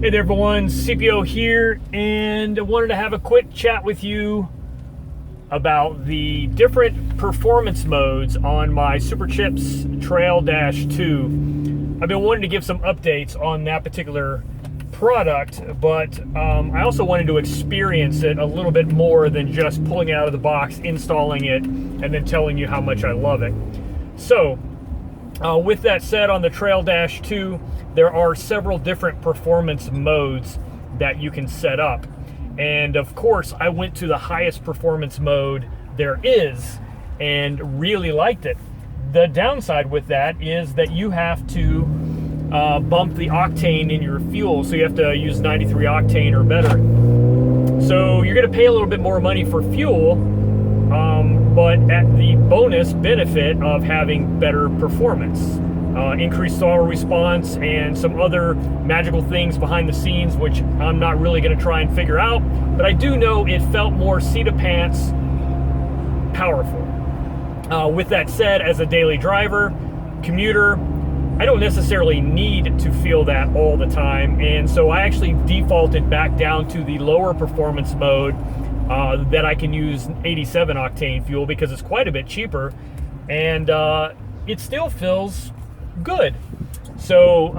Hey there everyone, CPO here, and I wanted to have a quick chat with you about the different performance modes on my Superchips Trail Dash 2. I've been wanting to give some updates on that particular product, but I also wanted to experience it a little bit more than just pulling it out of the box, installing it, and then telling you how much I love it. So, with that said, on the Trail Dash 2, there are several different performance modes that you can set up. And of course, I went to the highest performance mode there is and really liked it. The downside with that is that you have to bump the octane in your fuel, so you have to use 93 octane or better. So you're gonna pay a little bit more money for fuel, but at the bonus benefit of having better performance. Increased throttle response and some other magical things behind the scenes, which I'm not really going to try and figure out, but I do know it felt more seat of pants powerful. With that said, as a daily driver, commuter, I don't necessarily need to feel that all the time, and so I actually defaulted back down to the lower performance mode that I can use 87 octane fuel because it's quite a bit cheaper, and it still feels good. So,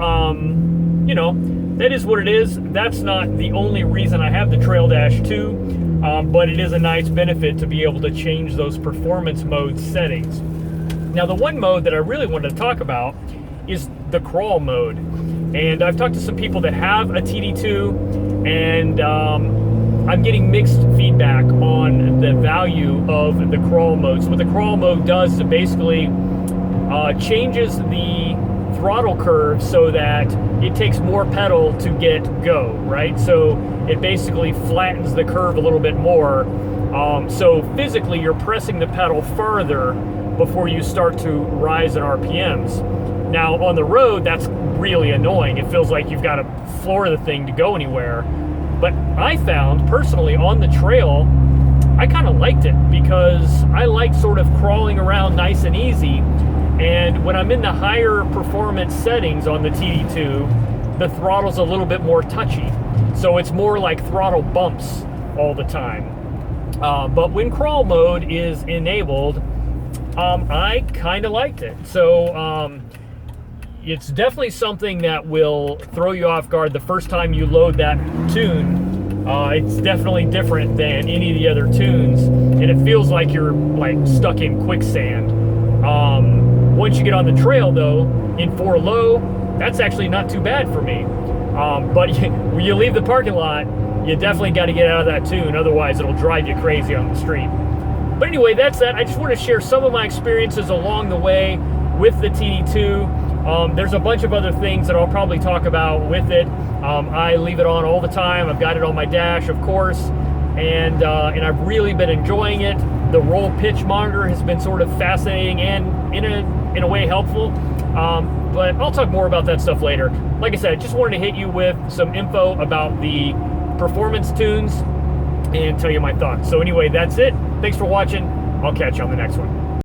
you know, that is what it is. That's not the only reason I have the Trail Dash 2, but it is a nice benefit to be able to change those performance mode settings. Now, the one mode that I really wanted to talk about is the crawl mode. And I've talked to some people that have a TD2, and I'm getting mixed feedback on the value of the crawl mode. So what the crawl mode does is it basically changes the throttle curve so that it takes more pedal to get go, right? So it basically flattens the curve a little bit more. So physically you're pressing the pedal further before you start to rise in RPMs. Now on the road, that's really annoying. It feels like you've got to floor the thing to go anywhere. But I found personally on the trail, I kind of liked it because I like sort of crawling around nice and easy. And when I'm in the higher performance settings on the TD2, the throttle's a little bit more touchy. So it's more like throttle bumps all the time. But when crawl mode is enabled, I kind of liked it. So it's definitely something that will throw you off guard the first time you load that tune. It's definitely different than any of the other tunes, and it feels like you're like stuck in quicksand. Once you get on the trail though, in 4 low, that's actually not too bad for me. But when you leave the parking lot, you definitely got to get out of that tune, otherwise it'll drive you crazy on the street. But anyway, that's that. I just want to share some of my experiences along the way with the TD2. There's a bunch of other things that I'll probably talk about with it. I leave it on all the time. I've got it on my dash, of course, and I've really been enjoying it. The roll pitch monitor has been sort of fascinating and in a way helpful, but I'll talk more about that stuff later. Like I said, I just wanted to hit you with some info about the performance tunes and tell you my thoughts. So anyway, that's it. Thanks for watching. I'll catch you on the next one.